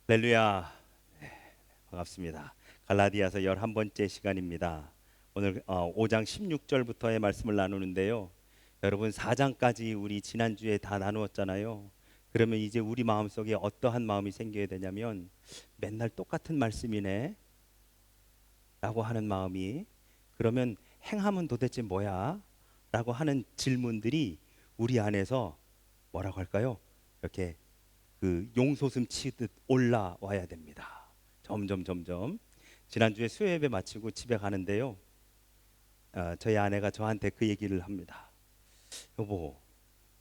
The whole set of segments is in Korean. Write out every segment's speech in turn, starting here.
할렐루야. 네, 반갑습니다. 갈라디아서 11번째 시간입니다. 오늘 5장 16절부터의 말씀을 나누는데요. 여러분 4장까지 우리 지난주에 다 나누었잖아요. 그러면 이제 우리 마음속에 어떠한 마음이 생겨야 되냐면 맨날 똑같은 말씀이네 라고 하는 마음이, 그러면 행함은 도대체 뭐야? 라고 하는 질문들이 우리 안에서 뭐라고 할까요? 이렇게 그 용솟음 치듯 올라와야 됩니다. 점점 지난주에 수요 예배 마치고 집에 가는데요, 저희 아내가 저한테 그 얘기를 합니다. 여보,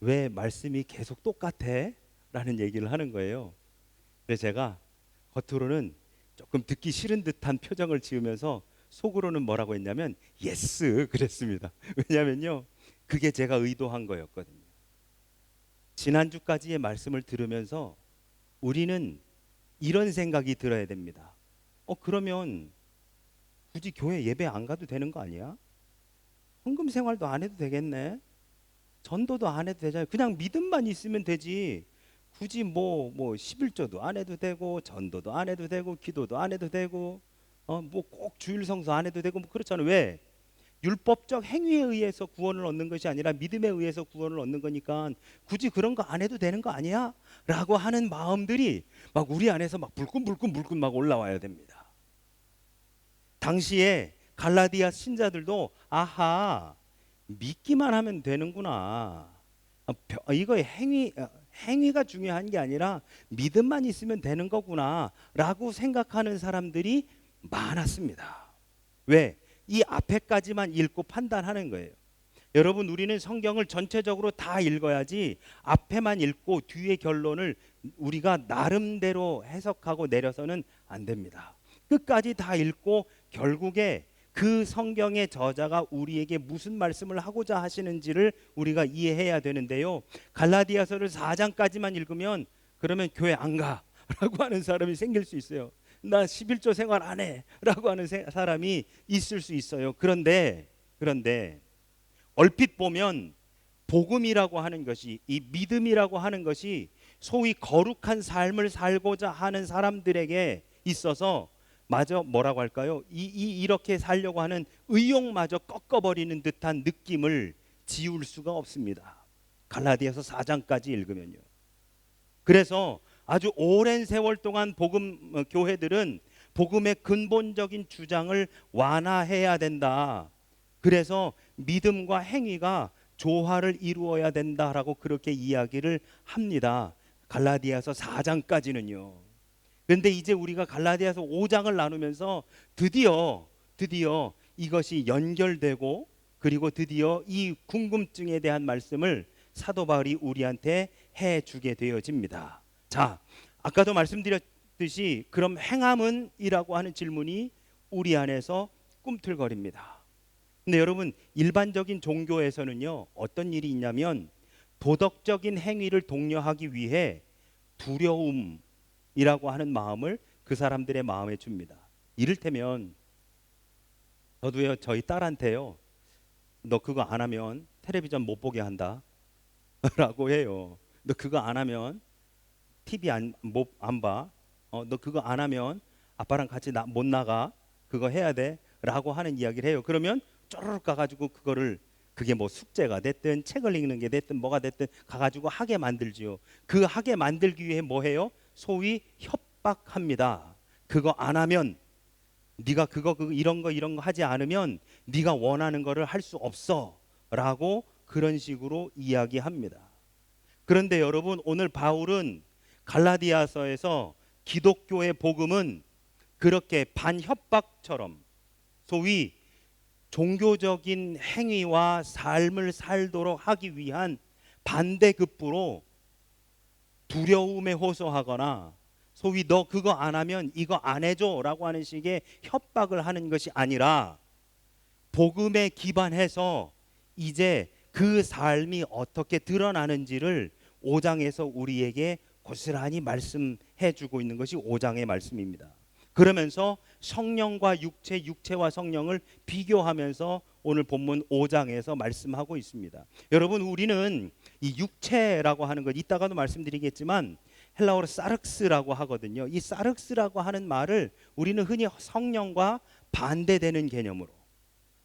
왜 말씀이 계속 똑같아? 라는 얘기를 하는 거예요. 그래서 제가 겉으로는 조금 듣기 싫은 듯한 표정을 지으면서 속으로는 뭐라고 했냐면 예스 그랬습니다. 왜냐면요, 그게 제가 의도한 거였거든요. 지난주까지의 말씀을 들으면서 우리는 이런 생각이 들어야 됩니다. 그러면 굳이 교회 예배 안 가도 되는 거 아니야? 헌금 생활도 안 해도 되겠네. 전도도 안 해도 되잖아요. 그냥 믿음만 있으면 되지. 굳이 뭐 11조도 안 해도 되고, 전도도 안 해도 되고, 기도도 안 해도 되고, 뭐 꼭 주일 성수 안 해도 되고, 뭐 그렇잖아요. 왜? 율법적 행위에 의해서 구원을 얻는 것이 아니라 믿음에 의해서 구원을 얻는 거니까 굳이 그런 거 안 해도 되는 거 아니야? 라고 하는 마음들이 막 우리 안에서 막 불끈 막 올라와야 됩니다. 당시에 갈라디아 신자들도 아하, 믿기만 하면 되는구나. 이거 행위가 중요한 게 아니라 믿음만 있으면 되는 거구나 라고 생각하는 사람들이 많았습니다. 왜? 이 앞에까지만 읽고 판단하는 거예요. 여러분, 우리는 성경을 전체적으로 다 읽어야지 앞에만 읽고 뒤의 결론을 우리가 나름대로 해석하고 내려서는 안 됩니다. 끝까지 다 읽고 결국에 그 성경의 저자가 우리에게 무슨 말씀을 하고자 하시는지를 우리가 이해해야 되는데요. 갈라디아서를 4장까지만 읽으면 그러면 교회 안 가 라고 하는 사람이 생길 수 있어요. 나 11조 생활 안 해 라고 하는 사람이 있을 수 있어요. 그런데 얼핏 보면 복음이라고 하는 것이, 이 믿음이라고 하는 것이 소위 거룩한 삶을 살고자 하는 사람들에게 있어서 마저 뭐라고 할까요? 이렇게 살려고 하는 의욕마저 꺾어버리는 듯한 느낌을 지울 수가 없습니다. 갈라디아서 4장까지 읽으면요. 그래서 아주 오랜 세월 동안 복음 교회들은 복음의 근본적인 주장을 완화해야 된다. 그래서 믿음과 행위가 조화를 이루어야 된다라고 그렇게 이야기를 합니다. 갈라디아서 4장까지는요. 그런데 이제 우리가 갈라디아서 5장을 나누면서 드디어 이것이 연결되고, 그리고 드디어 이 궁금증에 대한 말씀을 사도 바울이 우리한테 해주게 되어집니다. 자, 아까도 말씀드렸듯이 그럼 행함은? 이라고 하는 질문이 우리 안에서 꿈틀거립니다. 근데 여러분, 일반적인 종교에서는요, 어떤 일이 있냐면 도덕적인 행위를 독려하기 위해 두려움이라고 하는 마음을 그 사람들의 마음에 줍니다. 이를테면 저도요, 저희 딸한테요, 너 그거 안 하면 텔레비전 못 보게 한다 라고 해요. 너 그거 안 하면 TV 안 봐. 너 그거 안 하면 아빠랑 같이 못 나가. 그거 해야 돼 라고 하는 이야기를 해요. 그러면 쪼르륵 가가지고 그게 뭐 숙제가 됐든 책을 읽는 게 됐든 뭐가 됐든 가가지고 하게 만들지요. 그 하게 만들기 위해 뭐 해요? 소위 협박합니다. 그거 안 하면, 네가 그거 이런 거 하지 않으면 네가 원하는 거를 할 수 없어 라고 그런 식으로 이야기합니다. 그런데 여러분, 오늘 바울은 갈라디아서에서 기독교의 복음은 그렇게 반협박처럼 소위 종교적인 행위와 삶을 살도록 하기 위한 반대급부로 두려움에 호소하거나 소위 너 그거 안 하면 이거 안 해줘 라고 하는 식의 협박을 하는 것이 아니라 복음에 기반해서 이제 그 삶이 어떻게 드러나는지를 5장에서 우리에게 고스란히 말씀해 주고 있는 것이 5장의 말씀입니다. 그러면서 성령과 육체와 성령을 비교하면서 오늘 본문 5장에서 말씀하고 있습니다. 여러분, 우리는 이 육체라고 하는 것, 이따가도 말씀드리겠지만 헬라어로 사륵스라고 하거든요. 이 사륵스라고 하는 말을 우리는 흔히 성령과 반대되는 개념으로,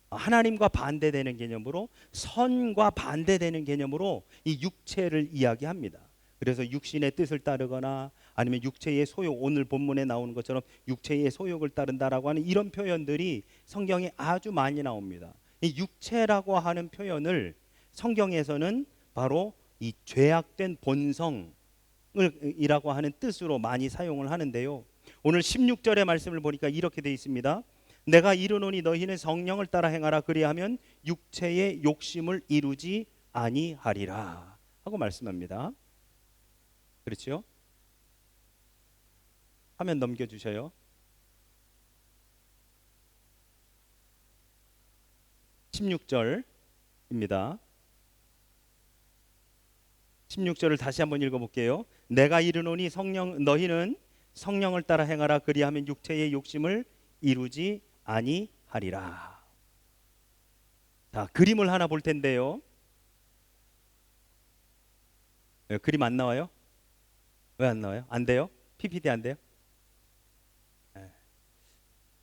하나님과 반대되는 개념으로, 선과 반대되는 개념으로 이 육체를 이야기합니다. 그래서 육신의 뜻을 따르거나 아니면 육체의 소욕, 오늘 본문에 나오는 것처럼 육체의 소욕을 따른다라고 하는 이런 표현들이 성경에 아주 많이 나옵니다. 이 육체라고 하는 표현을 성경에서는 바로 이 죄악된 본성을 이라고 하는 뜻으로 많이 사용을 하는데요. 오늘 16절의 말씀을 보니까 이렇게 되어 있습니다. 내가 이르노니 너희는 성령을 따라 행하라. 그리하면 육체의 욕심을 이루지 아니하리라 하고 말씀합니다. 그렇죠? 화면 넘겨주셔요. 16절입니다. 16절을 다시 한번 읽어볼게요. 내가 이르노니 너희는 성령을 따라 행하라. 그리하면 육체의 욕심을 이루지 아니하리라. 자, 그림을 하나 볼 텐데요. 그림 안 나와요? 왜 안 나와요? 안 돼요? PPT 안 돼요?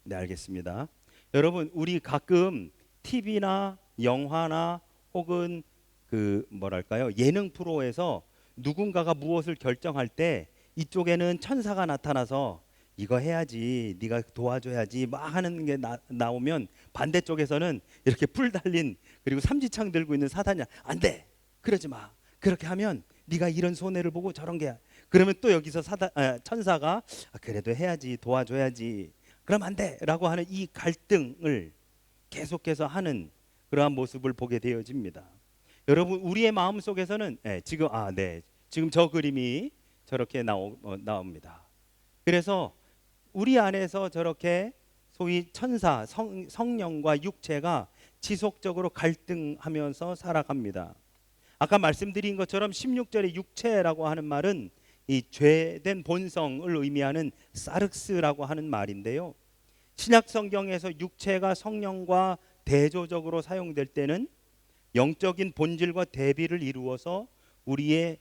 네, 알겠습니다. 여러분, 우리 가끔 TV나 영화나 혹은 그 뭐랄까요, 예능 프로에서 누군가가 무엇을 결정할 때 이쪽에는 천사가 나타나서 이거 해야지, 네가 도와줘야지 막 하는 게 나오면 반대쪽에서는 이렇게 풀 달린, 그리고 삼지창 들고 있는 사단이 안 돼, 그러지 마, 그렇게 하면 네가 이런 손해를 보고 저런 게, 그러면 또 여기서 천사가 그래도 해야지, 도와줘야지, 그럼 안 돼라고 하는 이 갈등을 계속해서 하는 그러한 모습을 보게 되어집니다. 여러분, 우리의 마음 속에서는 지금 저 그림이 저렇게 나옵니다. 그래서 우리 안에서 저렇게 소위 천사, 성령과 육체가 지속적으로 갈등하면서 살아갑니다. 아까 말씀드린 것처럼 16절의 육체라고 하는 말은 이 죄된 본성을 의미하는 사륵스라고 하는 말인데요. 신약 성경에서 육체가 성령과 대조적으로 사용될 때는 영적인 본질과 대비를 이루어서 우리의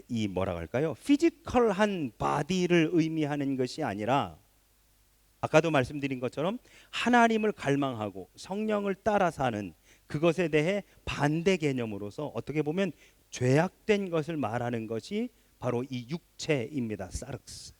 이 뭐라고 할까요? 피지컬한 바디를 의미하는 것이 아니라, 아까도 말씀드린 것처럼 하나님을 갈망하고 성령을 따라 사는 그것에 대해 반대 개념으로서 어떻게 보면 죄악된 것을 말하는 것이 바로 이 육체입니다. 사륵스.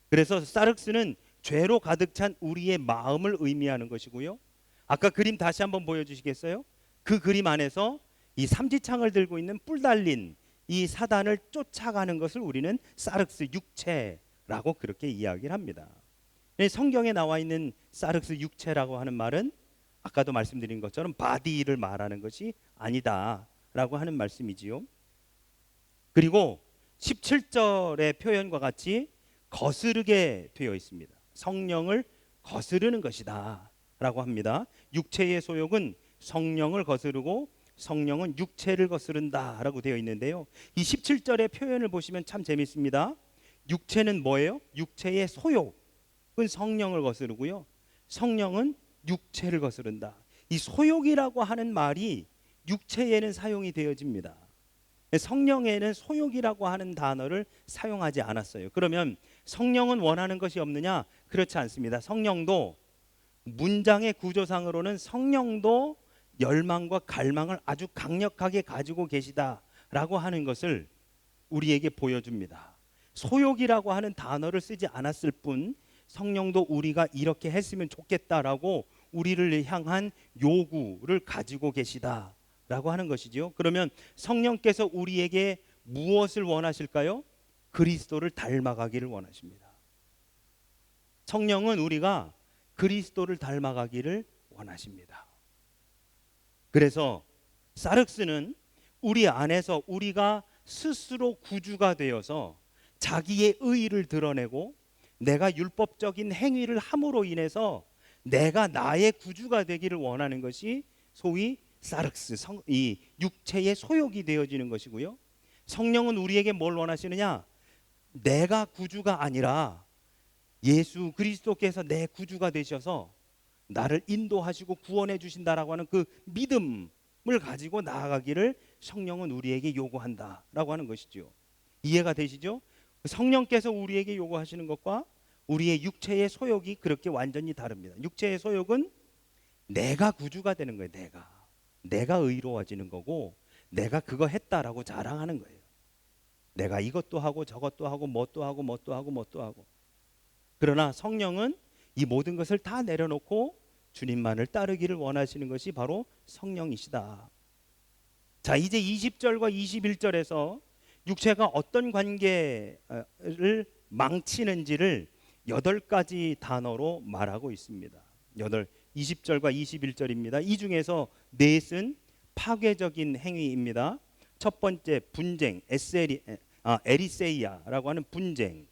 그래서 사륵스는 죄로 가득 찬 우리의 마음을 의미하는 것이고요. 아까 그림 다시 한번 보여주시겠어요? 그 그림 안에서 이 삼지창을 들고 있는 뿔 달린 이 사단을 쫓아가는 것을 우리는 사륵스, 육체라고 그렇게 이야기를 합니다. 성경에 나와 있는 사륵스, 육체라고 하는 말은 아까도 말씀드린 것처럼 바디를 말하는 것이 아니다라고 하는 말씀이지요. 그리고 17절의 표현과 같이 거스르게 되어 있습니다. 성령을 거스르는 것이다 라고 합니다. 육체의 소욕은 성령을 거스르고 성령은 육체를 거스른다 라고 되어 있는데요. 이 17절의 표현을 보시면 참 재밌습니다. 육체는 뭐예요? 육체의 소욕은 성령을 거스르고요, 성령은 육체를 거스른다. 이 소욕이라고 하는 말이 육체에는 사용이 되어집니다. 성령에는 소욕이라고 하는 단어를 사용하지 않았어요. 그러면 성령은 원하는 것이 없느냐? 그렇지 않습니다. 성령도, 문장의 구조상으로는 성령도 열망과 갈망을 아주 강력하게 가지고 계시다라고 하는 것을 우리에게 보여줍니다. 소욕이라고 하는 단어를 쓰지 않았을 뿐 성령도 우리가 이렇게 했으면 좋겠다라고 우리를 향한 요구를 가지고 계시다라고 하는 것이죠. 그러면 성령께서 우리에게 무엇을 원하실까요? 그리스도를 닮아가기를 원하십니다. 성령은 우리가 그리스도를 닮아가기를 원하십니다. 그래서 사륵스는 우리 안에서 우리가 스스로 구주가 되어서 자기의 의의를 드러내고 내가 율법적인 행위를 함으로 인해서 내가 나의 구주가 되기를 원하는 것이 소위 사륵스, 이 육체의 소욕이 되어지는 것이고요. 성령은 우리에게 뭘 원하시느냐? 내가 구주가 아니라 예수 그리스도께서 내 구주가 되셔서 나를 인도하시고 구원해 주신다라고 하는 그 믿음을 가지고 나아가기를 성령은 우리에게 요구한다라고 하는 것이죠. 이해가 되시죠? 성령께서 우리에게 요구하시는 것과 우리의 육체의 소욕이 그렇게 완전히 다릅니다. 육체의 소욕은 내가 구주가 되는 거예요. 내가 의로워지는 거고, 내가 그거 했다라고 자랑하는 거예요. 내가 이것도 하고 저것도 하고 뭣도 하고 뭣도 하고 뭣도 하고. 그러나 성령은 이 모든 것을 다 내려놓고 주님만을 따르기를 원하시는 것이 바로 성령이시다. 자, 이제 20절과 21절에서 육체가 어떤 관계를 망치는지를 8가지 단어로 말하고 있습니다. 20절과 21절입니다. 이 중에서 넷은 파괴적인 행위입니다. 첫 번째 분쟁, 에리세이아라고 하는 분쟁.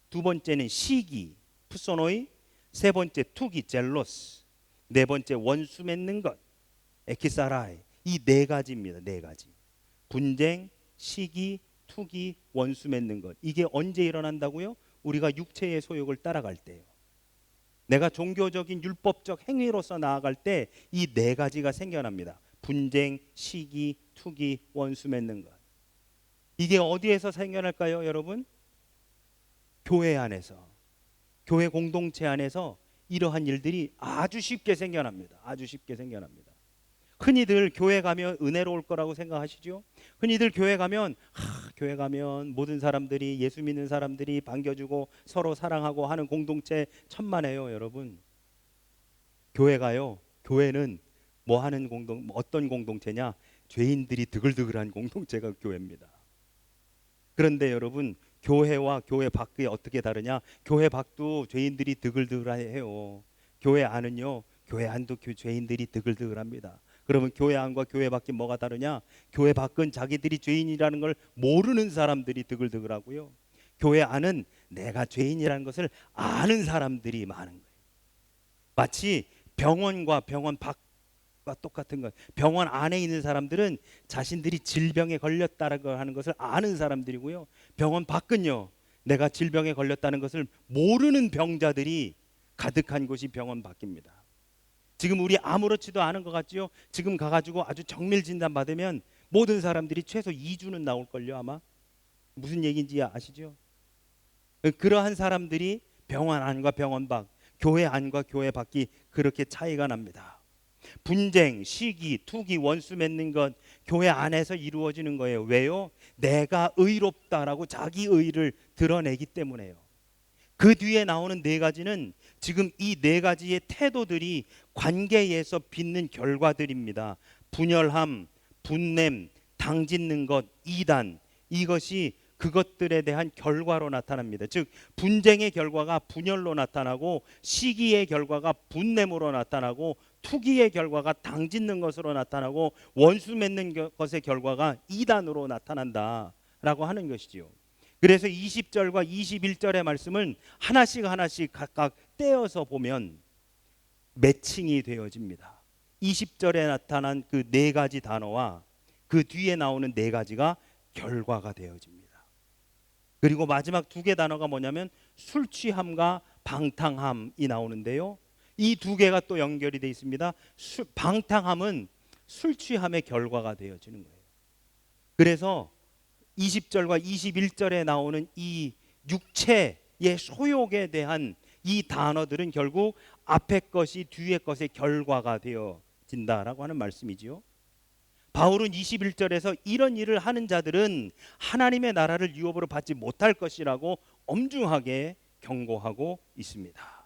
두 번째는 시기, 푸소노이. 세 번째 투기, 젤로스. 네 번째 원수 맺는 것, 에키사라이. 이 4가지입니다. 4가지. 분쟁, 시기, 투기, 원수 맺는 것. 이게 언제 일어난다고요? 우리가 육체의 소욕을 따라갈 때요. 내가 종교적인 율법적 행위로서 나아갈 때 이 4가지가 생겨납니다. 분쟁, 시기, 투기, 원수 맺는 것. 이게 어디에서 생겨날까요, 여러분? 교회 안에서, 교회 공동체 안에서 이러한 일들이 아주 쉽게 생겨납니다. 아주 쉽게 생겨납니다. 흔히들 교회 가면 은혜로울 거라고 생각하시죠? 흔히들 교회 가면 모든 사람들이, 예수 믿는 사람들이 반겨주고 서로 사랑하고 하는 공동체 천만에요, 여러분. 교회는 어떤 공동체냐? 죄인들이 드글드글한 공동체가 교회입니다. 그런데 여러분, 교회와 교회 밖이 어떻게 다르냐? 교회 밖도 죄인들이 드글드글해요. 교회 안은요, 교회 안도 죄인들이 드글드글합니다. 그러면 교회 안과 교회 밖이 뭐가 다르냐? 교회 밖은 자기들이 죄인이라는 걸 모르는 사람들이 드글드글하고요, 교회 안은 내가 죄인이라는 것을 아는 사람들이 많은 거예요. 마치 병원과 병원 밖과 똑같은 거예요. 병원 안에 있는 사람들은 자신들이 질병에 걸렸다라고 하는 것을 아는 사람들이고요, 병원 밖은요, 내가 질병에 걸렸다는 것을 모르는 병자들이 가득한 곳이 병원 밖입니다. 지금 우리 아무렇지도 않은 것 같지요? 지금 가가지고 아주 정밀 진단 받으면 모든 사람들이 최소 2주는 나올걸요, 아마. 무슨 얘기인지 아시죠? 그러한 사람들이 병원 안과 병원 밖, 교회 안과 교회 밖이 그렇게 차이가 납니다. 분쟁, 시기, 투기, 원수 맺는 것, 교회 안에서 이루어지는 거예요. 왜요? 내가 의롭다라고 자기 의를 드러내기 때문에요. 그 뒤에 나오는 4가지는 지금 이 4가지의 태도들이 관계에서 빚는 결과들입니다. 분열함, 분냄, 당짓는 것, 이단. 이것이 그것들에 대한 결과로 나타납니다. 즉 분쟁의 결과가 분열로 나타나고, 시기의 결과가 분냄으로 나타나고, 투기의 결과가 당짓는 것으로 나타나고, 원수 맺는 것의 결과가 이단으로 나타난다라고 하는 것이지요. 그래서 20절과 21절의 말씀을 하나씩 각각 떼어서 보면 매칭이 되어집니다. 20절에 나타난 그 4가지 단어와 그 뒤에 나오는 4가지가 결과가 되어집니다. 그리고 마지막 2개 단어가 뭐냐면 술 취함과 방탕함이 나오는데요, 이 2개가 또 연결이 되어 있습니다. 방탕함은 술 취함의 결과가 되어지는 거예요. 그래서 20절과 21절에 나오는 이 육체의 소욕에 대한 이 단어들은 결국 앞에 것이 뒤에 것의 결과가 되어진다라고 하는 말씀이지요. 바울은 21절에서 이런 일을 하는 자들은 하나님의 나라를 유업으로 받지 못할 것이라고 엄중하게 경고하고 있습니다.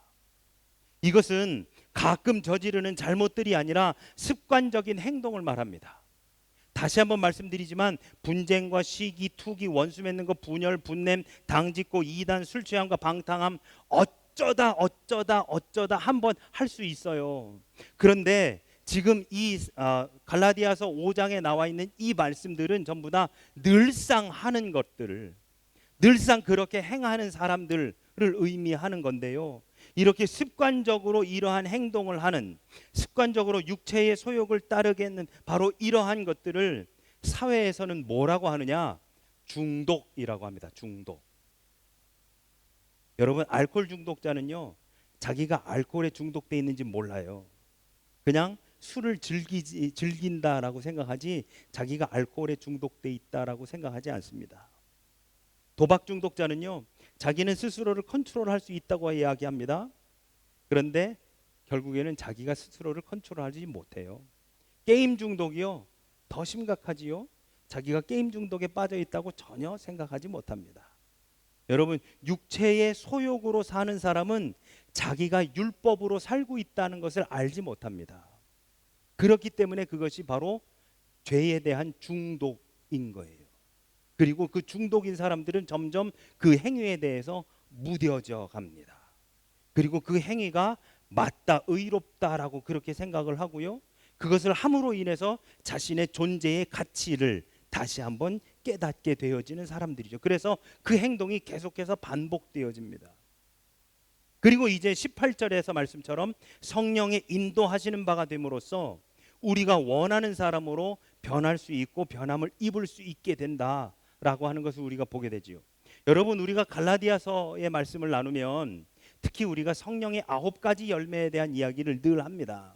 이것은 가끔 저지르는 잘못들이 아니라 습관적인 행동을 말합니다. 다시 한번 말씀드리지만 분쟁과 시기, 투기, 원수 맺는 것, 분열, 분냄, 당짓고, 이단, 술 취함과 방탕함, 어쩌다 한번 할 수 있어요. 그런데 지금 이 갈라디아서 5장에 나와 있는 이 말씀들은 전부 다 늘상 하는 것들을, 늘상 그렇게 행하는 사람들을 의미하는 건데요, 이렇게 습관적으로 이러한 행동을 하는, 습관적으로 육체의 소욕을 따르겠는 바로 이러한 것들을 사회에서는 뭐라고 하느냐? 중독이라고 합니다. 중독. 여러분, 알코올 중독자는요, 자기가 알코올에 중독돼 있는지 몰라요. 그냥 술을 즐긴다라고 생각하지 자기가 알코올에 중독돼 있다라고 생각하지 않습니다. 도박 중독자는요, 자기는 스스로를 컨트롤할 수 있다고 이야기합니다. 그런데 결국에는 자기가 스스로를 컨트롤하지 못해요. 게임 중독이요, 더 심각하지요. 자기가 게임 중독에 빠져 있다고 전혀 생각하지 못합니다. 여러분, 육체의 소욕으로 사는 사람은 자기가 율법으로 살고 있다는 것을 알지 못합니다. 그렇기 때문에 그것이 바로 죄에 대한 중독인 거예요. 그리고 그 중독인 사람들은 점점 그 행위에 대해서 무뎌져 갑니다. 그리고 그 행위가 맞다, 의롭다라고 그렇게 생각을 하고요, 그것을 함으로 인해서 자신의 존재의 가치를 다시 한번 깨닫게 되어지는 사람들이죠. 그래서 그 행동이 계속해서 반복되어집니다. 그리고 이제 18절에서 말씀처럼 성령의 인도하시는 바가 됨으로써 우리가 원하는 사람으로 변할 수 있고 변함을 입을 수 있게 된다라고 하는 것을 우리가 보게 되지요. 여러분, 우리가 갈라디아서의 말씀을 나누면 특히 우리가 성령의 9가지 열매에 대한 이야기를 늘 합니다.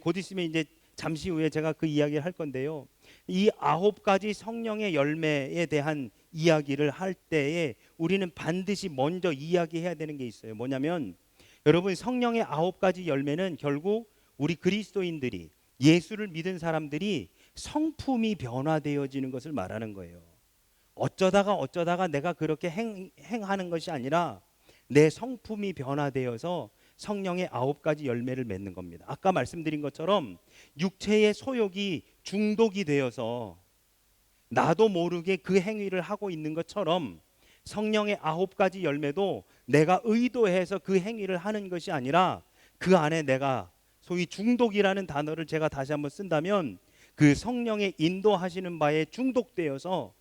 곧 있으면 이제 잠시 후에 제가 그 이야기를 할 건데요, 이 9가지 성령의 열매에 대한 이야기를 할 때에 우리는 반드시 먼저 이야기해야 되는 게 있어요. 뭐냐면, 여러분, 성령의 9가지 열매는 결국 우리 그리스도인들이, 예수를 믿은 사람들이 성품이 변화되어지는 것을 말하는 거예요. 어쩌다가 내가 그렇게 행하는 것이 아니라 내 성품이 변화되어서 성령의 9가지 열매를 맺는 겁니다. 아까 말씀드린 것처럼 육체의 소욕이 중독이 되어서 나도 모르게 그 행위를 하고 있는 것처럼 성령의 9가지 열매도 내가 의도해서 그 행위를 하는 것이 아니라 그 안에 내가 소위 중독이라는 단어를 제가 다시 한번 쓴다면 그 성령의 인도하시는 바에 중독되어서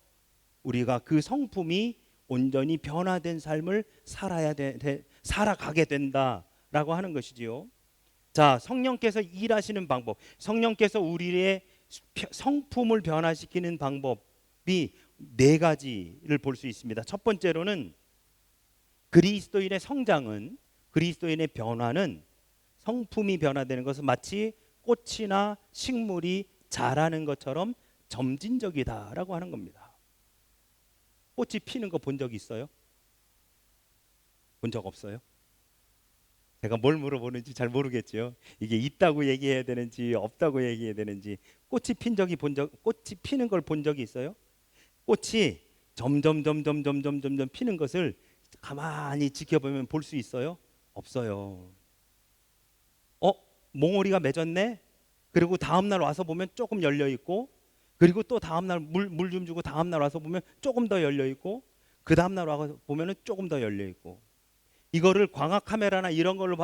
우리가 그 성품이 온전히 변화된 삶을 살아가게 된다라고 하는 것이지요. 자, 성령께서 일하시는 방법, 성령께서 우리의 성품을 변화시키는 방법이 4가지를 볼 수 있습니다. 첫 번째로는 그리스도인의 성장은, 그리스도인의 변화는, 성품이 변화되는 것은 마치 꽃이나 식물이 자라는 것처럼 점진적이다라고 하는 겁니다. 꽃이 피는 거 본 적 있어요? 본 적 없어요? 제가 뭘 물어보는지 잘 모르겠죠. 이게 있다고 얘기해야 되는지 없다고 얘기해야 되는지. 꽃이 피는 걸 본 적이 있어요? 꽃이 점점 피는 것을 가만히 지켜보면 볼 수 있어요? 없어요. 몽우리가 맺었네? 그리고 다음 날 와서 보면 조금 열려 있고, 그리고 또 다음 날 물 좀 주고 다음 날 와서 보면 조금 더 열려 있고, 그 다음 날 와서 보면은 조금 더 열려 있고. 이거를 광학 카메라나 이런 걸로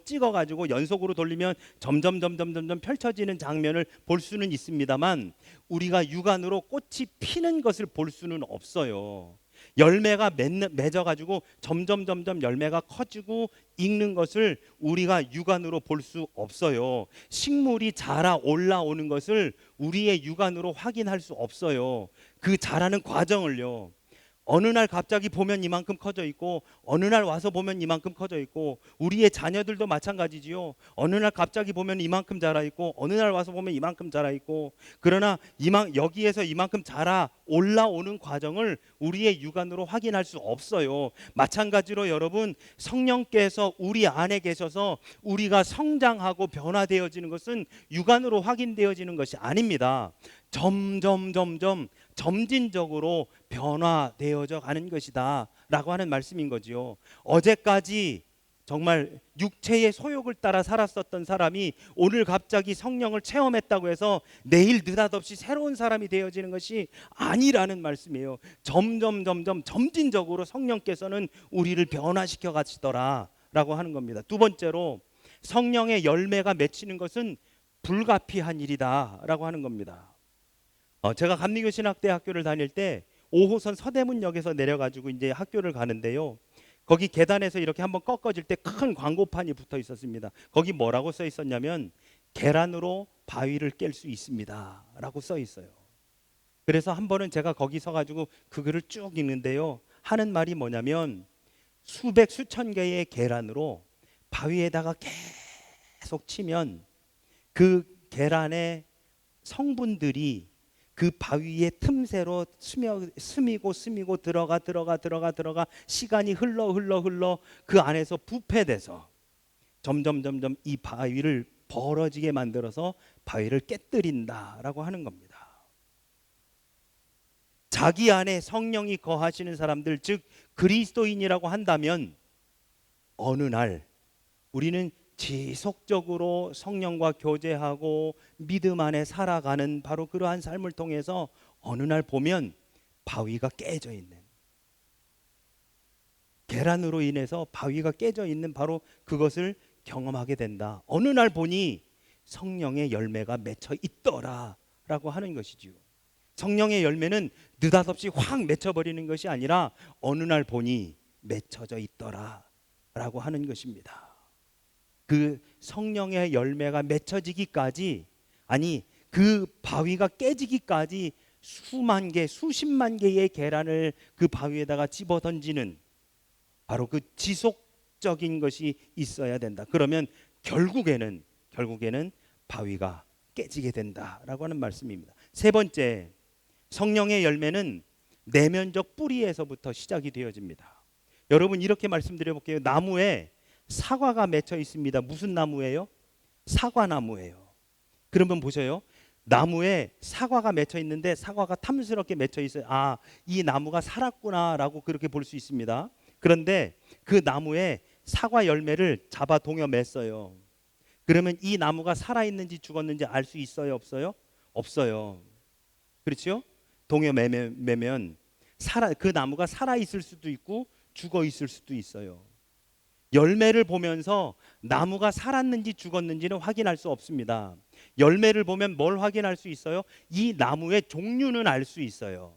찍어 가지고 연속으로 돌리면 점점 펼쳐지는 장면을 볼 수는 있습니다만, 우리가 육안으로 꽃이 피는 것을 볼 수는 없어요. 열매가 맺어 가지고 점점 열매가 커지고 익는 것을 우리가 육안으로 볼 수 없어요. 식물이 자라 올라오는 것을 우리의 육안으로 확인할 수 없어요. 그 자라는 과정을요. 어느 날 갑자기 보면 이만큼 커져 있고, 어느 날 와서 보면 이만큼 커져 있고, 우리의 자녀들도 마찬가지지요. 어느 날 갑자기 보면 이만큼 자라 있고, 어느 날 와서 보면 이만큼 자라 있고, 그러나 여기에서 이만큼 자라 올라오는 과정을 우리의 육안으로 확인할 수 없어요. 마찬가지로 여러분, 성령께서 우리 안에 계셔서 우리가 성장하고 변화되어지는 것은 육안으로 확인되어지는 것이 아닙니다. 점진적으로 변화되어져 가는 것이다 라고 하는 말씀인 거지요. 어제까지 정말 육체의 소욕을 따라 살았었던 사람이 오늘 갑자기 성령을 체험했다고 해서 내일 느닷없이 새로운 사람이 되어지는 것이 아니라는 말씀이에요. 점진적으로 성령께서는 우리를 변화시켜 가시더라 라고 하는 겁니다. 두 번째로, 성령의 열매가 맺히는 것은 불가피한 일이다 라고 하는 겁니다. 제가 감리교신학대학교를 다닐 때 5호선 서대문역에서 내려가지고 이제 학교를 가는데요, 거기 계단에서 이렇게 한번 꺾어질 때 큰 광고판이 붙어 있었습니다. 거기 뭐라고 써 있었냐면, 계란으로 바위를 깰 수 있습니다 라고 써 있어요. 그래서 한 번은 제가 거기 서가지고 그 글을 쭉 읽는데요, 하는 말이 뭐냐면, 수천 개의 계란으로 바위에다가 계속 치면 그 계란의 성분들이 그 바위의 틈새로 스미고 들어가 시간이 흘러 그 안에서 부패돼서 점점 이 바위를 벌어지게 만들어서 바위를 깨뜨린다라고 하는 겁니다. 자기 안에 성령이 거하시는 사람들, 즉 그리스도인이라고 한다면 어느 날 우리는 지속적으로 성령과 교제하고 믿음 안에 살아가는 바로 그러한 삶을 통해서 어느 날 보면 바위가 깨져 있는, 계란으로 인해서 바위가 깨져 있는 바로 그것을 경험하게 된다. 어느 날 보니 성령의 열매가 맺혀 있더라라고 하는 것이지요. 성령의 열매는 느닷없이 확 맺혀버리는 것이 아니라 어느 날 보니 맺혀져 있더라라고 하는 것입니다. 그 성령의 열매가 맺혀지기까지, 아니 그 바위가 깨지기까지 수만 개, 수십만 개의 계란을 그 바위에다가 집어 던지는 바로 그 지속적인 것이 있어야 된다. 그러면 결국에는 바위가 깨지게 된다라고 하는 말씀입니다. 세 번째, 성령의 열매는 내면적 뿌리에서부터 시작이 되어집니다. 여러분, 이렇게 말씀드려 볼게요. 나무에 사과가 맺혀 있습니다. 무슨 나무예요? 사과나무예요. 그러면 보세요. 나무에 사과가 맺혀 있는데 사과가 탐스럽게 맺혀 있어요. 아, 이 나무가 살았구나라고 그렇게 볼 수 있습니다. 그런데 그 나무에 사과 열매를 잡아 동여 맸어요. 그러면 이 나무가 살아있는지 죽었는지 알 수 있어요? 없어요? 없어요. 그렇죠? 동여 매면 그 나무가 살아있을 수도 있고 죽어 있을 수도 있어요. 열매를 보면서 나무가 살았는지 죽었는지는 확인할 수 없습니다. 열매를 보면 뭘 확인할 수 있어요? 이 나무의 종류는 알 수 있어요.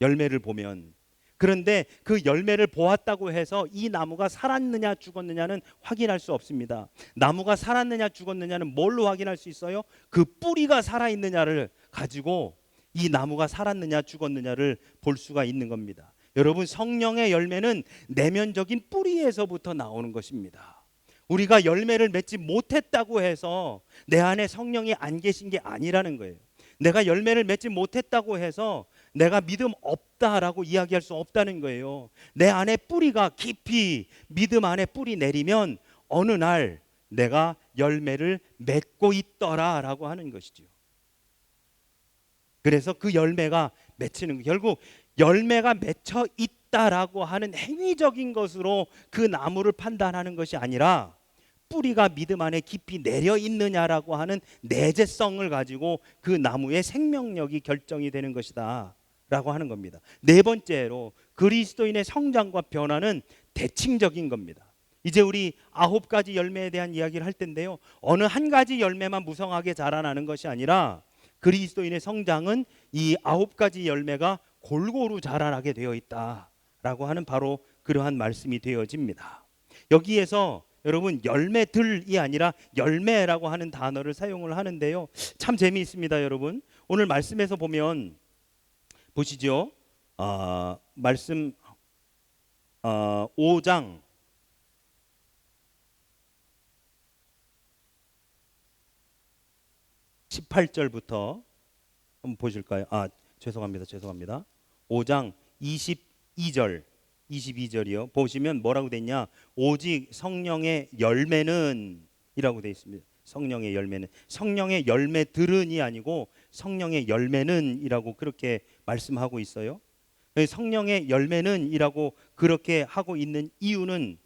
열매를 보면. 그런데 그 열매를 보았다고 해서 이 나무가 살았느냐 죽었느냐는 확인할 수 없습니다. 나무가 살았느냐 죽었느냐는 뭘로 확인할 수 있어요? 그 뿌리가 살아있느냐를 가지고 이 나무가 살았느냐 죽었느냐를 볼 수가 있는 겁니다. 여러분, 성령의 열매는 내면적인 뿌리에서부터 나오는 것입니다. 우리가 열매를 맺지 못했다고 해서 내 안에 성령이 안 계신 게 아니라는 거예요. 내가 열매를 맺지 못했다고 해서 내가 믿음 없다라고 이야기할 수 없다는 거예요. 내 안에 뿌리가 깊이 믿음 안에 뿌리 내리면 어느 날 내가 열매를 맺고 있더라라고 하는 것이죠. 그래서 그 열매가 맺히는 거, 결국 열매가 맺혀 있다라고 하는 행위적인 것으로 그 나무를 판단하는 것이 아니라 뿌리가 믿음 안에 깊이 내려 있느냐라고 하는 내재성을 가지고 그 나무의 생명력이 결정이 되는 것이다 라고 하는 겁니다. 네 번째로 그리스도인의 성장과 변화는 대칭적인 겁니다. 이제 우리 9가지 열매에 대한 이야기를 할 텐데요, 어느 한 가지 열매만 무성하게 자라나는 것이 아니라 그리스도인의 성장은 이 9가지 열매가 골고루 자라나게 되어 있다라고 하는 바로 그러한 말씀이 되어집니다. 여기에서 여러분, 열매들이 아니라 열매라고 하는 단어를 사용을 하는데요, 참 재미있습니다. 여러분, 오늘 말씀에서 보면 보시죠. 말씀 5장 18절부터 한번 보실까요? 죄송합니다. 5장 22절이요. 보시면 뭐라고 됐냐? 오직 성령의 열매는 이라고 되어 있습니다. 성령의 열매는, 성령의 열매들은이 아니고 성령의 열매는 이라고 그렇게 말씀하고 있어요. 성령의 열매는 이라고 그렇게 하고 있는 이유는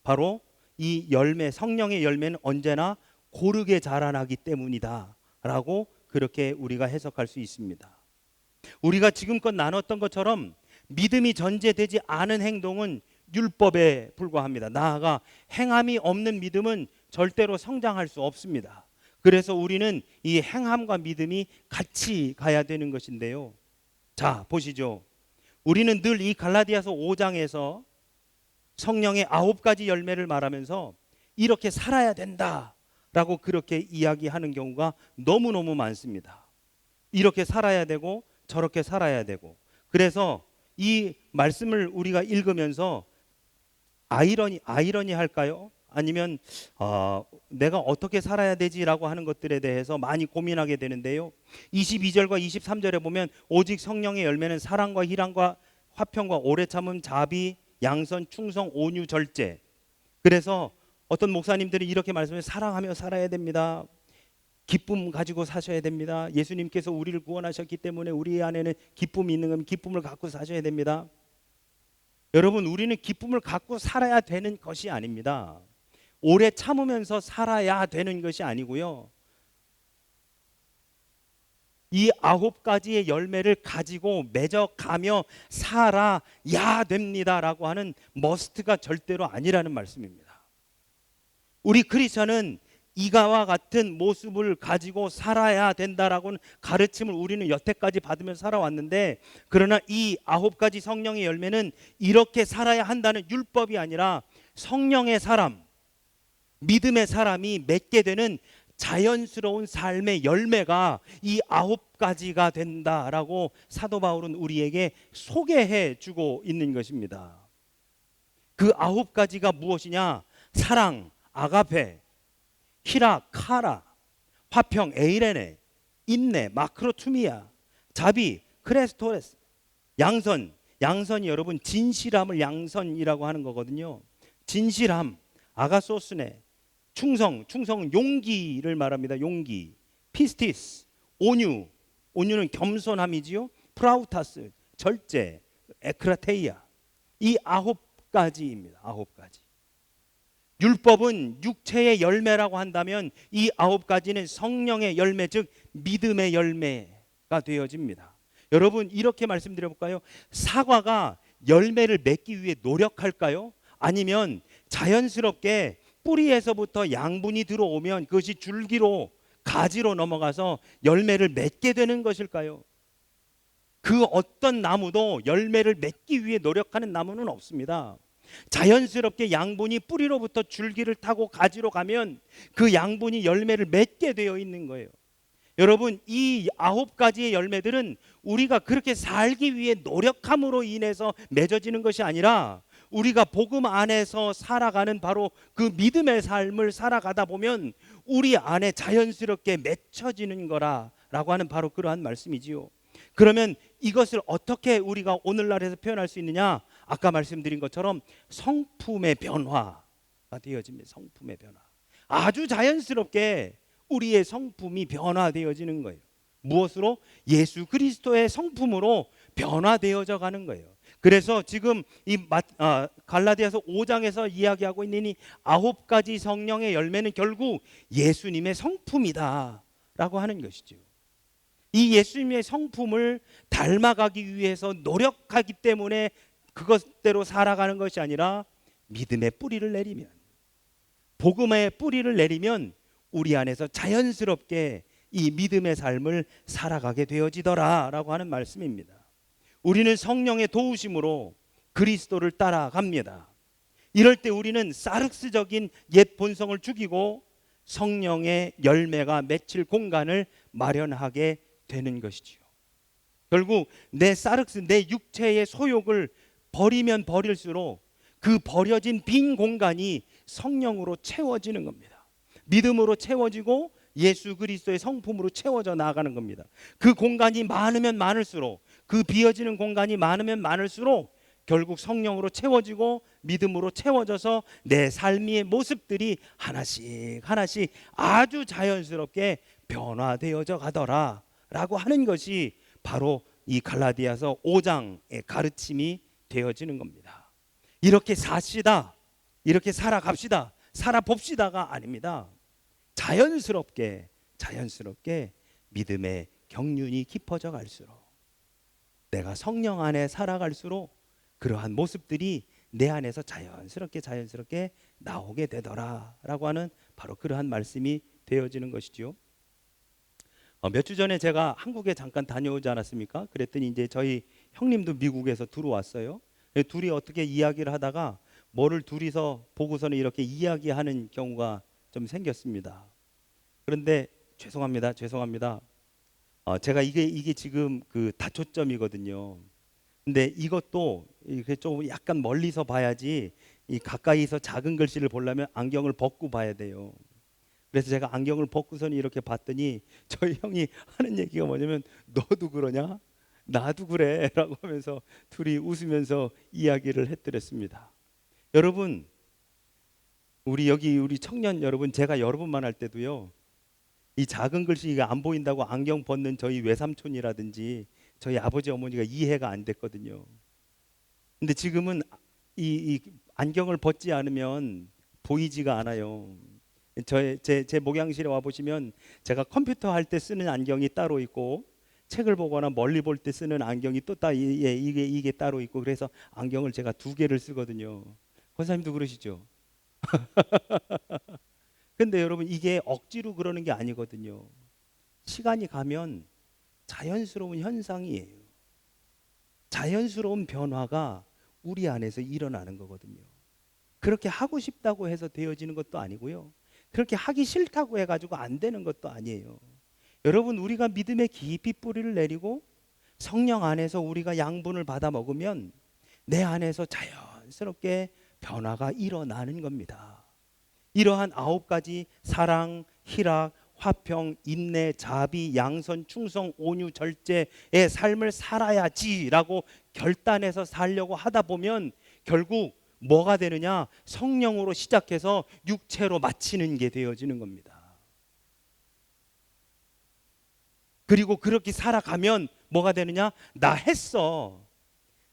바로 이 열매, 성령의 열매는 언제나 고르게 자라나기 때문이다 라고 그렇게 우리가 해석할 수 있습니다. 우리가 지금껏 나눴던 것처럼 믿음이 전제되지 않은 행동은 율법에 불과합니다. 나아가 행함이 없는 믿음은 절대로 성장할 수 없습니다. 그래서 우리는 이 행함과 믿음이 같이 가야 되는 것인데요, 자 보시죠. 우리는 늘 이 갈라디아서 5장에서 성령의 9가지 열매를 말하면서 이렇게 살아야 된다 라고 그렇게 이야기하는 경우가 너무너무 많습니다. 이렇게 살아야 되고 저렇게 살아야 되고. 그래서 이 말씀을 우리가 읽으면서 아이러니 할까요? 아니면 내가 어떻게 살아야 되지라고 하는 것들에 대해서 많이 고민하게 되는데요. 22절과 23절에 보면 오직 성령의 열매는 사랑과 희락과 화평과 오래 참음 자비 양선 충성 온유 절제. 그래서 어떤 목사님들이 이렇게 말씀해요. 사랑하며 살아야 됩니다. 기쁨 가지고 사셔야 됩니다. 예수님께서 우리를 구원하셨기 때문에 우리 안에는 기쁨이 있는 겁니다. 기쁨을 갖고 사셔야 됩니다. 여러분, 우리는 기쁨을 갖고 살아야 되는 것이 아닙니다. 오래 참으면서 살아야 되는 것이 아니고요. 이 9가지의 열매를 가지고 맺어가며 살아야 됩니다라고 하는 머스트가 절대로 아니라는 말씀입니다. 우리 크리스천은 이가와 같은 모습을 가지고 살아야 된다라고는 가르침을 우리는 여태까지 받으면서 살아왔는데, 그러나 이 9가지 성령의 열매는 이렇게 살아야 한다는 율법이 아니라 성령의 사람, 믿음의 사람이 맺게 되는 자연스러운 삶의 열매가 이 9가지가 된다라고 사도 바울은 우리에게 소개해 주고 있는 것입니다. 그 9가지가 무엇이냐? 사랑, 아가페, 희락, 카라, 화평, 에이레네, 인내, 마크로투미아, 자비, 크레스토레스, 양선. 양선이 여러분 진실함을 양선이라고 하는 거거든요. 진실함, 아가소스네, 충성은 용기를 말합니다. 용기, 피스티스, 온유, 온유는 겸손함이지요. 프라우타스, 절제, 에크라테이아. 이 9가지입니다. 9가지. 율법은 육체의 열매라고 한다면 이 9가지는 성령의 열매, 즉 믿음의 열매가 되어집니다. 여러분, 이렇게 말씀드려볼까요? 사과가 열매를 맺기 위해 노력할까요? 아니면 자연스럽게 뿌리에서부터 양분이 들어오면 그것이 줄기로 가지로 넘어가서 열매를 맺게 되는 것일까요? 그 어떤 나무도 열매를 맺기 위해 노력하는 나무는 없습니다. 자연스럽게 양분이 뿌리로부터 줄기를 타고 가지로 가면 그 양분이 열매를 맺게 되어 있는 거예요. 여러분, 이 9가지의 열매들은 우리가 그렇게 살기 위해 노력함으로 인해서 맺어지는 것이 아니라 우리가 복음 안에서 살아가는 바로 그 믿음의 삶을 살아가다 보면 우리 안에 자연스럽게 맺혀지는 거라고 하는 바로 그러한 말씀이지요. 그러면 이것을 어떻게 우리가 오늘날에서 표현할 수 있느냐? 아까 말씀드린 것처럼 성품의 변화가 되어집니다. 성품의 변화. 아주 자연스럽게 우리의 성품이 변화되어지는 거예요. 무엇으로? 예수 그리스도의 성품으로 변화되어져 가는 거예요. 그래서 지금 이 갈라디아서 5장에서 이야기하고 있는 이 9가지 성령의 열매는 결국 예수님의 성품이다 라고 하는 것이죠. 이 예수님의 성품을 닮아가기 위해서 노력하기 때문에 그것대로 살아가는 것이 아니라 믿음의 뿌리를 내리면, 복음의 뿌리를 내리면 우리 안에서 자연스럽게 이 믿음의 삶을 살아가게 되어지더라라고 하는 말씀입니다. 우리는 성령의 도우심으로 그리스도를 따라갑니다. 이럴 때 우리는 사르스적인 옛 본성을 죽이고 성령의 열매가 맺힐 공간을 마련하게 되는 것이지요. 결국 내 사르스, 내 육체의 소욕을 버리면 버릴수록 그 버려진 빈 공간이 성령으로 채워지는 겁니다. 믿음으로 채워지고 예수 그리스도의 성품으로 채워져 나가는 겁니다. 그 공간이 많으면 많을수록, 그 비어지는 공간이 많으면 많을수록 결국 성령으로 채워지고 믿음으로 채워져서 내 삶의 모습들이 하나씩 하나씩 아주 자연스럽게 변화되어져 가더라 라고 하는 것이 바로 이 갈라디아서 5장의 가르침이 되어지는 겁니다. 이렇게 사시다, 이렇게 살아갑시다, 살아봅시다가 아닙니다. 자연스럽게 믿음의 경륜이 깊어져 갈수록, 내가 성령 안에 살아갈수록 그러한 모습들이 내 안에서 자연스럽게 나오게 되더라라고 하는 바로 그러한 말씀이 되어지는 것이지요. 몇 주 전에 제가 한국에 잠깐 다녀오지 않았습니까? 그랬더니 이제 저희 형님도 미국에서 들어왔어요. 둘이 어떻게 이야기를 하다가 뭐를 둘이서 보고서는 이렇게 이야기하는 경우가 좀 생겼습니다. 그런데 죄송합니다. 제가 이게 지금 그 다초점이거든요. 근데 이것도 이렇게 좀 약간 멀리서 봐야지, 이 가까이서 작은 글씨를 보려면 안경을 벗고 봐야 돼요. 그래서 제가 안경을 벗고선 이렇게 봤더니 저희 형이 하는 얘기가 뭐냐면, 너도 그러냐? 나도 그래 라고 하면서 둘이 웃으면서 이야기를 했더랬습니다. 여러분, 우리 청년 여러분, 제가 여러분만 할 때도요, 이 작은 글씨가 안 보인다고 안경 벗는 저희 외삼촌이라든지 저희 아버지 어머니가 이해가 안 됐거든요. 근데 지금은 이 안경을 벗지 않으면 보이지가 않아요. 제 목양실에 와 보시면 제가 컴퓨터 할 때 쓰는 안경이 따로 있고, 책을 보거나 멀리 볼 때 쓰는 안경이 또 이게 따로 있고, 그래서 안경을 제가 두 개를 쓰거든요. 권사님도 그러시죠? 근데 여러분, 이게 억지로 그러는 게 아니거든요. 시간이 가면 자연스러운 현상이에요. 자연스러운 변화가 우리 안에서 일어나는 거거든요. 그렇게 하고 싶다고 해서 되어지는 것도 아니고요. 그렇게 하기 싫다고 해가지고 안 되는 것도 아니에요. 여러분, 우리가 믿음에 깊이 뿌리를 내리고 성령 안에서 우리가 양분을 받아 먹으면 내 안에서 자연스럽게 변화가 일어나는 겁니다. 이러한 9가지 사랑, 희락, 화평, 인내, 자비, 양선, 충성, 온유, 절제의 삶을 살아야지라고 결단해서 살려고 하다 보면 결국 뭐가 되느냐? 성령으로 시작해서 육체로 마치는 게 되어지는 겁니다. 그리고 그렇게 살아가면 뭐가 되느냐? 나 했어.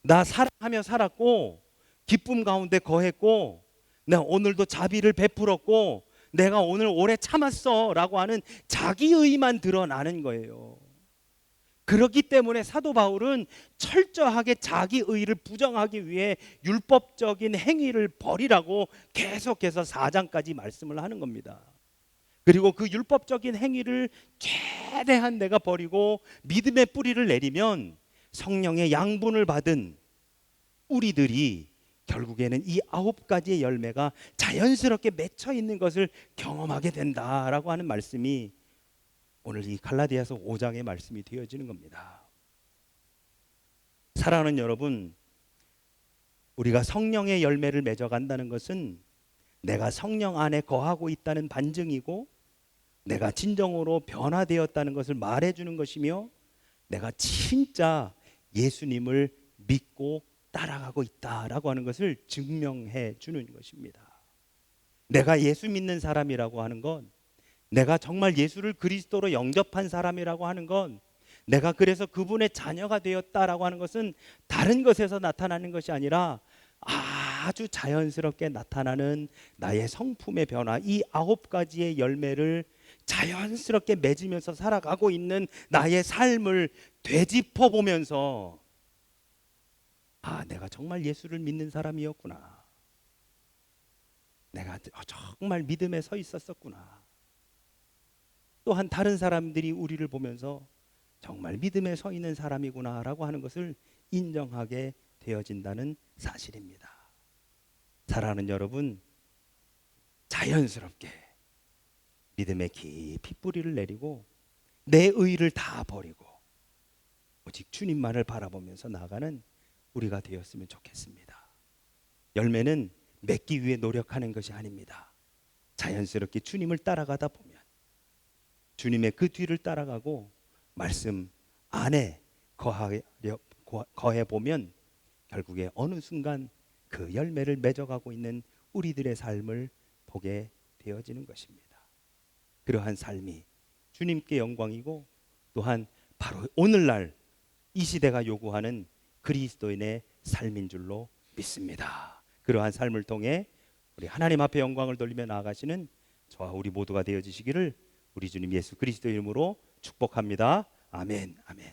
나 사랑하며 살았고, 기쁨 가운데 거했고, 내가 오늘도 자비를 베풀었고, 내가 오늘 오래 참았어 라고 하는 자기의만 드러나는 거예요. 그렇기 때문에 사도 바울은 철저하게 자기의를 부정하기 위해 율법적인 행위를 버리라고 계속해서 4장까지 말씀을 하는 겁니다. 그리고 그 율법적인 행위를 최대한 내가 버리고 믿음의 뿌리를 내리면 성령의 양분을 받은 우리들이 결국에는 이 9가지의 열매가 자연스럽게 맺혀 있는 것을 경험하게 된다라고 하는 말씀이 오늘 이 갈라디아서 5장의 말씀이 되어지는 겁니다. 사랑하는 여러분, 우리가 성령의 열매를 맺어간다는 것은 내가 성령 안에 거하고 있다는 반증이고, 내가 진정으로 변화되었다는 것을 말해주는 것이며, 내가 진짜 예수님을 믿고 따라가고 있다라고 하는 것을 증명해 주는 것입니다. 내가 예수 믿는 사람이라고 하는 건, 내가 정말 예수를 그리스도로 영접한 사람이라고 하는 건, 내가 그래서 그분의 자녀가 되었다라고 하는 것은 다른 것에서 나타나는 것이 아니라 아주 자연스럽게 나타나는 나의 성품의 변화, 이 9가지의 열매를 자연스럽게 맺으면서 살아가고 있는 나의 삶을 되짚어 보면서, 내가 정말 예수를 믿는 사람이었구나. 내가 정말 믿음에 서 있었었구나. 또한 다른 사람들이 우리를 보면서 정말 믿음에 서 있는 사람이구나라고 하는 것을 인정하게 되어진다는 사실입니다. 사랑하는 여러분, 자연스럽게 믿음에 깊이 뿌리를 내리고 내 의의를 다 버리고 오직 주님만을 바라보면서 나아가는 우리가 되었으면 좋겠습니다. 열매는 맺기 위해 노력하는 것이 아닙니다. 자연스럽게 주님을 따라가다 보면, 주님의 그 뒤를 따라가고 말씀 안에 거해 보면 결국에 어느 순간 그 열매를 맺어가고 있는 우리들의 삶을 보게 되어지는 것입니다. 그러한 삶이 주님께 영광이고, 또한 바로 오늘날 이 시대가 요구하는 그리스도인의 삶인 줄로 믿습니다. 그러한 삶을 통해 우리 하나님 앞에 영광을 돌리며 나아가시는 저와 우리 모두가 되어지시기를 우리 주님 예수 그리스도 이름으로 축복합니다. 아멘, 아멘.